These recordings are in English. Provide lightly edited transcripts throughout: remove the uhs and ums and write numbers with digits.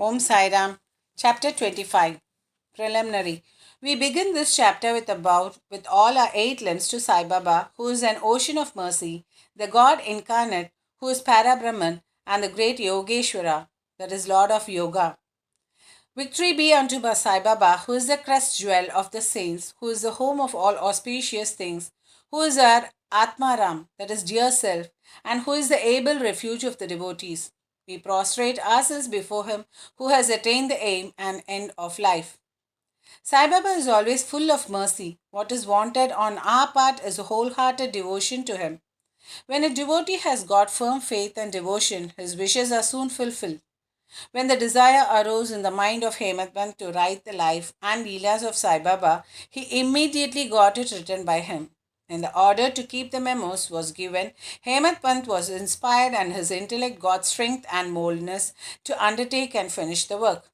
Om Sai Ram, Chapter 25, Preliminary. We begin this chapter with a bow with all our eight limbs to Sai Baba, who is an ocean of mercy, the God incarnate, who is Parabrahman, and the great Yogeshwara, that is Lord of Yoga. Victory be unto Sai Baba, who is the crest jewel of the saints, who is the home of all auspicious things, who is our Atmaram, that is dear self, and who is the able refuge of the devotees. We prostrate ourselves before him who has attained the aim and end of life. Sai Baba is always full of mercy. What is wanted on our part is a wholehearted devotion to him. When a devotee has got firm faith and devotion, his wishes are soon fulfilled. When the desire arose in the mind of Hemadpant to write the life and Leelas of Sai Baba, he immediately got it written by him. And the order to keep the memos was given. Hemadpant was inspired and his intellect got strength and boldness to undertake and finish the work.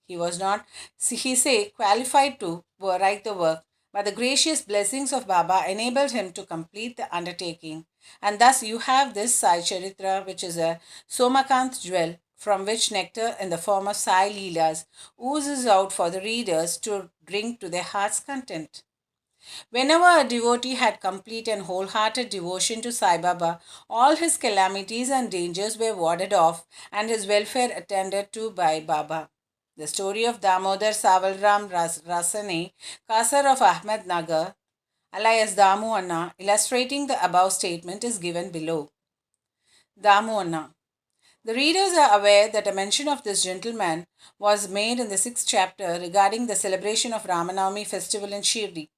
He was not, he say, qualified to write the work, but the gracious blessings of Baba enabled him to complete the undertaking. And thus you have this Sai Charitra, which is a Somakant jewel, from which nectar in the form of Sai Leelas oozes out for the readers to drink to their heart's content. Whenever a devotee had complete and wholehearted devotion to Sai Baba, all his calamities and dangers were warded off and his welfare attended to by Baba. The story of Damodar Savalram Rasane, Kasar of Ahmednagar, alias Damu Anna, illustrating the above statement is given below. Damu Anna. The readers are aware that a mention of this gentleman was made in the 6th chapter regarding the celebration of Ramanavami festival in Shirdi.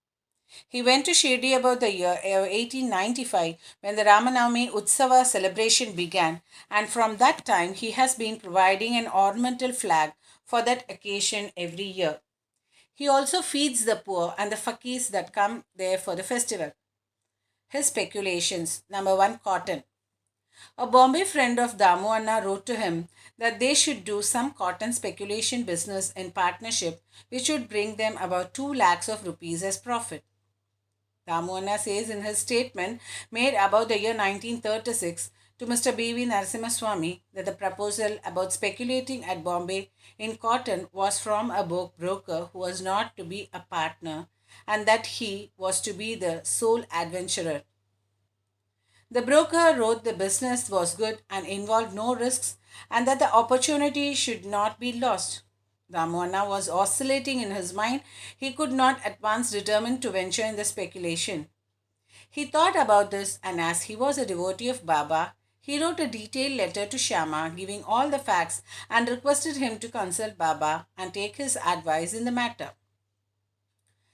He went to Shirdi about the year 1895 when the Ramanavami Utsava celebration began, and from that time he has been providing an ornamental flag for that occasion every year. He also feeds the poor and the fakirs that come there for the festival. His speculations. Number 1, cotton. A Bombay friend of Damu Anna wrote to him that they should do some cotton speculation business in partnership, which would bring them about 2 lakhs of rupees as profit. Damu Anna says in his statement made about the year 1936 to Mr. B.V. Narasimhaswamy that the proposal about speculating at Bombay in cotton was from a broker who was not to be a partner and that he was to be the sole adventurer. The broker wrote the business was good and involved no risks and that the opportunity should not be lost. Ramana was oscillating in his mind. He could not at once determine to venture in the speculation. He thought about this and as he was a devotee of Baba, he wrote a detailed letter to Shama giving all the facts and requested him to consult Baba and take his advice in the matter.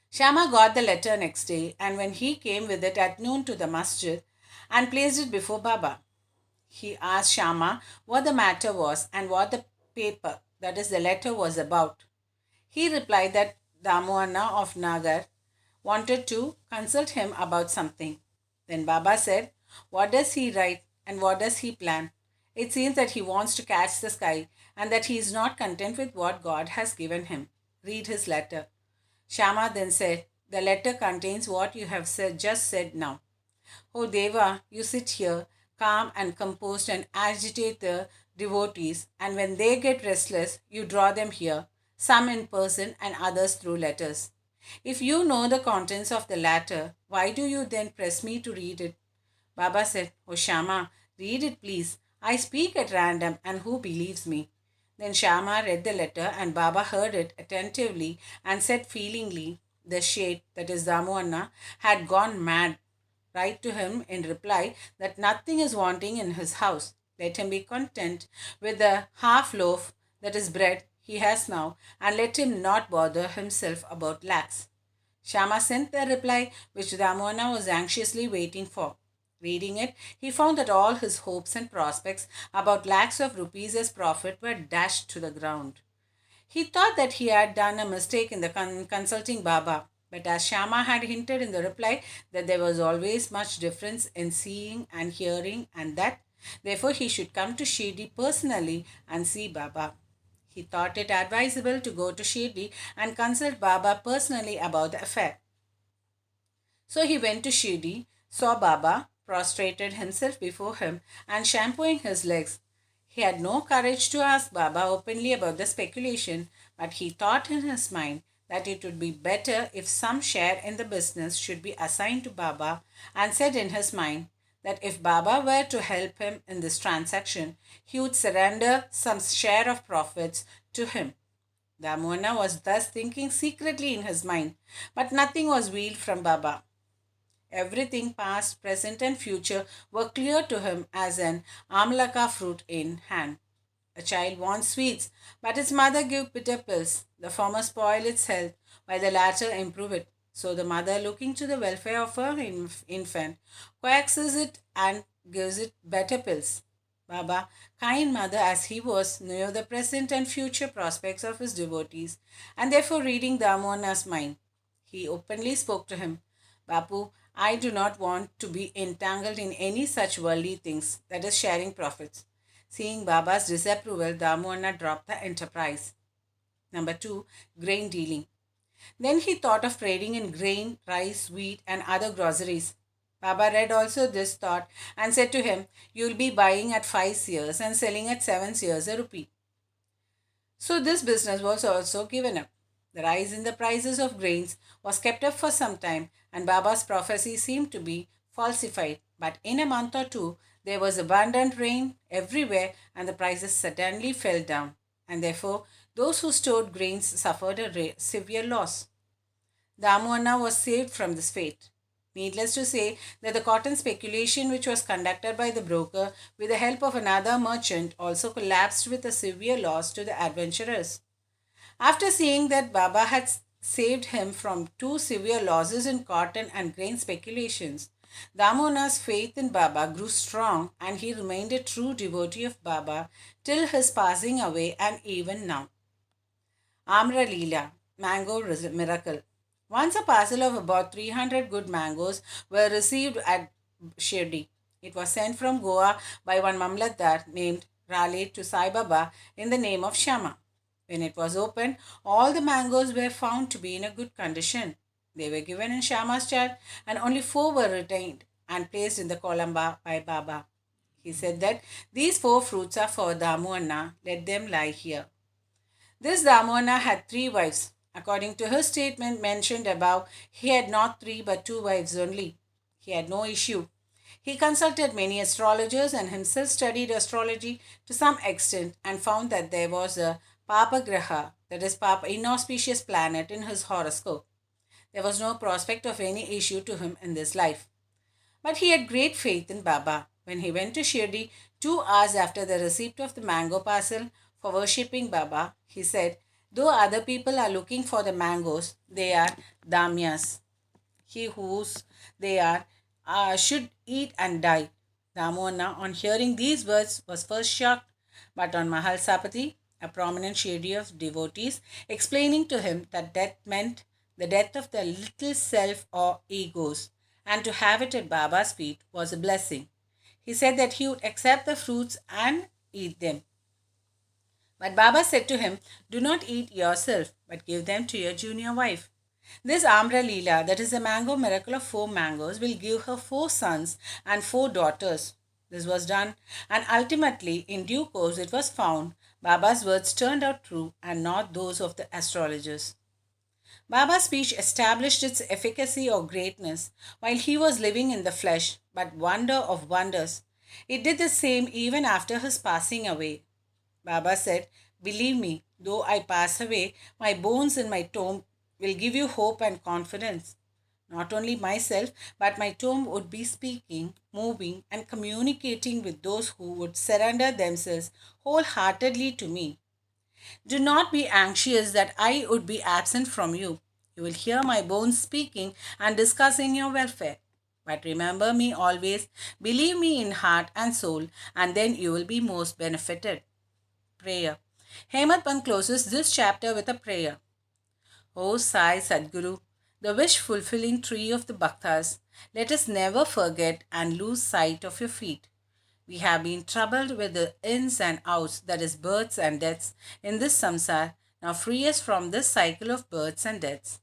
Shama got the letter next day and when he came with it at noon to the masjid and placed it before Baba, he asked Shama what the matter was and what the paper, that is the letter, was about. He replied that Damoana of Nagar wanted to consult him about something. Then Baba said, "What does he write and what does he plan? It seems that he wants to catch the sky and that he is not content with what God has given him. Read his letter." Shama then said, "The letter contains what you have just said now. Oh Deva, you sit here, calm and composed, and agitate the devotees, and when they get restless, you draw them here, some in person and others through letters. If you know the contents of the latter, why do you then press me to read it?" Baba said, "Oh Shama, read it please. I speak at random, and who believes me?" Then Shama read the letter, and Baba heard it attentively and said feelingly, the shade, that is Damu Anna, had gone mad. Write to him in reply that nothing is wanting in his house. Let him be content with the half loaf, that is bread, he has now, and let him not bother himself about lakhs. Shama sent the reply which Ramona was anxiously waiting for. Reading it, he found that all his hopes and prospects about lakhs of rupees as profit were dashed to the ground. He thought that he had done a mistake in the consulting Baba, but as Shama had hinted in the reply that there was always much difference in seeing and hearing, and that therefore he should come to Shirdi personally and see Baba. He thought it advisable to go to Shirdi and consult Baba personally about the affair. So he went to Shirdi, saw Baba, prostrated himself before him, and shampooing his legs, He had no courage to ask Baba openly about the speculation, but he thought in his mind that it would be better if some share in the business should be assigned to Baba, and said in his mind that if Baba were to help him in this transaction, he would surrender some share of profits to him. Damona was thus thinking secretly in his mind, but nothing was veiled from Baba. Everything past, present, and future were clear to him as an amlaka fruit in hand. A child wants sweets, but its mother gives bitter pills. The former spoil its health, while the latter improve it. So the mother, looking to the welfare of her infant, coaxes it and gives it better pills. Baba, kind mother as he was, knew the present and future prospects of his devotees, and therefore reading Damona's mind, he openly spoke to him. Bapu, I do not want to be entangled in any such worldly things, that is, sharing profits. Seeing Baba's disapproval, Damoana dropped the enterprise. Number two, grain dealing. Then he thought of trading in grain, rice, wheat, and other groceries. Baba read also this thought and said to him, you will be buying at 5 years and selling at 7 years a rupee. So this business was also given up. The rise in the prices of grains was kept up for some time, and Baba's prophecy seemed to be falsified. But in a month or two, there was abundant rain everywhere, and the prices suddenly fell down. And therefore, those who stored grains suffered a severe loss. Damoana was saved from this fate. Needless to say that the cotton speculation, which was conducted by the broker with the help of another merchant, also collapsed with a severe loss to the adventurers. After seeing that Baba had saved him from two severe losses in cotton and grain speculations, Damona's faith in Baba grew strong, and he remained a true devotee of Baba till his passing away and even now. Amra Leela, Mango Miracle. Once a parcel of about 300 good mangoes were received at Shirdi. It was sent from Goa by one Mamlatdar named Raleigh to Sai Baba in the name of Shama. When it was opened, all the mangoes were found to be in a good condition. They were given in Shama's charge, and only four were retained and placed in the Kolamba by Baba. He said that these four fruits are for Damu Anna, let them lie here. This Damona had three wives. According to his statement mentioned above, he had not three but two wives only. He had no issue. He consulted many astrologers and himself studied astrology to some extent and found that there was a Papa Graha, that is, Papa inauspicious planet in his horoscope. There was no prospect of any issue to him in this life. But he had great faith in Baba. When he went to Shirdi 2 hours after the receipt of the mango parcel for worshipping Baba, he said, though other people are looking for the mangoes, they are damyas. He whose they are should eat and die. Damona, on hearing these words, was first shocked, but on Mahal Sapati, a prominent Shirdi of devotees, explaining to him that death meant the death of the little self or egos, and to have it at Baba's feet was a blessing. He said that he would accept the fruits and eat them. But Baba said to him, do not eat yourself, but give them to your junior wife. This Amra Leela, that is the mango miracle of 4 mangoes, will give her 4 sons and 4 daughters. This was done, and ultimately, in due course, it was found Baba's words turned out true and not those of the astrologers. Baba's speech established its efficacy or greatness while he was living in the flesh, but wonder of wonders, it did the same even after his passing away. Baba said, believe me, though I pass away, my bones in my tomb will give you hope and confidence. Not only myself, but my tomb would be speaking, moving, and communicating with those who would surrender themselves wholeheartedly to me. Do not be anxious that I would be absent from you. You will hear my bones speaking and discussing your welfare. But remember me always, believe me in heart and soul, and then you will be most benefited. Prayer. Hemant Pant closes this chapter with a prayer. O Sai Sadguru, the wish fulfilling tree of the Bhaktas, let us never forget and lose sight of your feet. We have been troubled with the ins and outs, that is, births and deaths, in this samsar. Now free us from this cycle of births and deaths.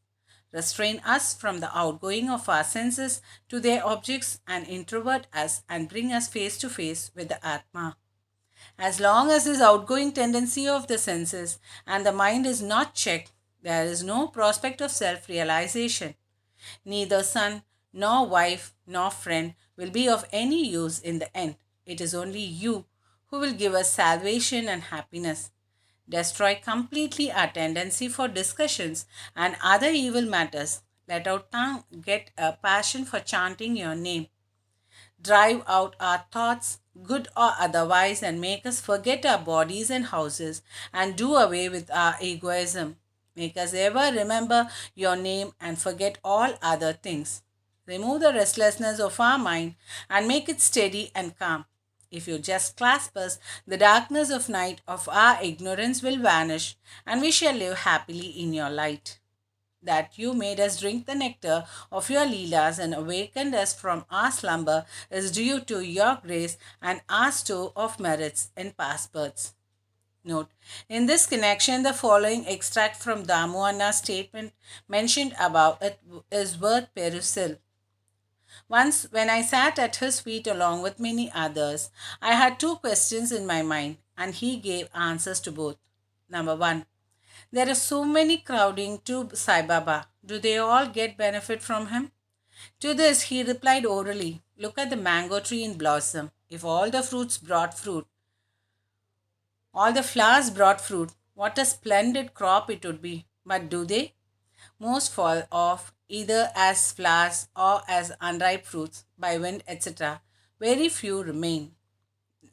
Restrain us from the outgoing of our senses to their objects and introvert us and bring us face to face with the Atma. As long as this outgoing tendency of the senses and the mind is not checked, there is no prospect of self realization. Neither son, nor wife, nor friend will be of any use in the end. It is only you who will give us salvation and happiness. Destroy completely our tendency for discussions and other evil matters. Let our tongue get a passion for chanting your name. Drive out our thoughts, good or otherwise, and make us forget our bodies and houses and do away with our egoism. Make us ever remember your name and forget all other things. Remove the restlessness of our mind and make it steady and calm. If you just clasp us, the darkness of night of our ignorance will vanish, and we shall live happily in your light. That you made us drink the nectar of your Leelas and awakened us from our slumber is due to your grace and our store of merits in past births. Note: in this connection, the following extract from Damoana's statement mentioned above it is worth perusal. Once, when I sat at his feet along with many others, I had two questions in my mind, and he gave answers to both. Number one: there are so many crowding to Sai Baba. Do they all get benefit from him? To this he replied orally, look at the mango tree in blossom. If all the flowers brought fruit, what a splendid crop it would be. But do they? Most fall off either as flowers or as unripe fruits by wind, etc. Very few remain.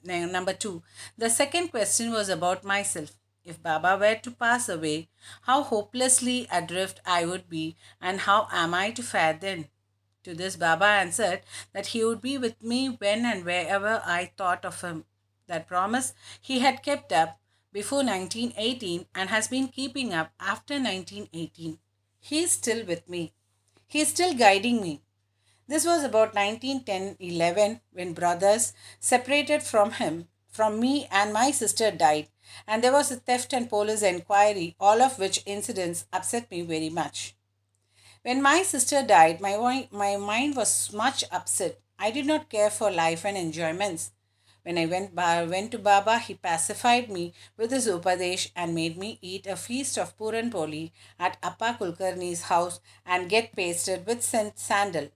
Number two, the second question was about myself. If Baba were to pass away, how hopelessly adrift I would be, and how am I to fare then? To this, Baba answered that he would be with me when and wherever I thought of him. That promise he had kept up before 1918 and has been keeping up after 1918. He is still with me. He is still guiding me. This was about 1910-11 when brothers separated from me and my sister died, and there was a theft and police inquiry, all of which incidents upset me very much. When my sister died, my mind was much upset. I did not care for life and enjoyments. When I went to Baba, he pacified me with his Upadesh and made me eat a feast of Puran Poli at Appa Kulkarni's house and get pasted with sandal.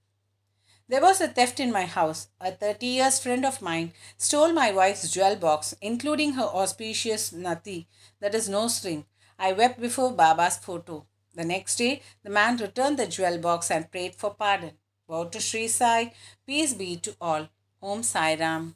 There was a theft in my house. A 30 years friend of mine stole my wife's jewel box, including her auspicious nati, that is nose ring. I wept before Baba's photo. The next day, the man returned the jewel box and prayed for pardon. Vow to Sri Sai, peace be to all. Om Sai Ram.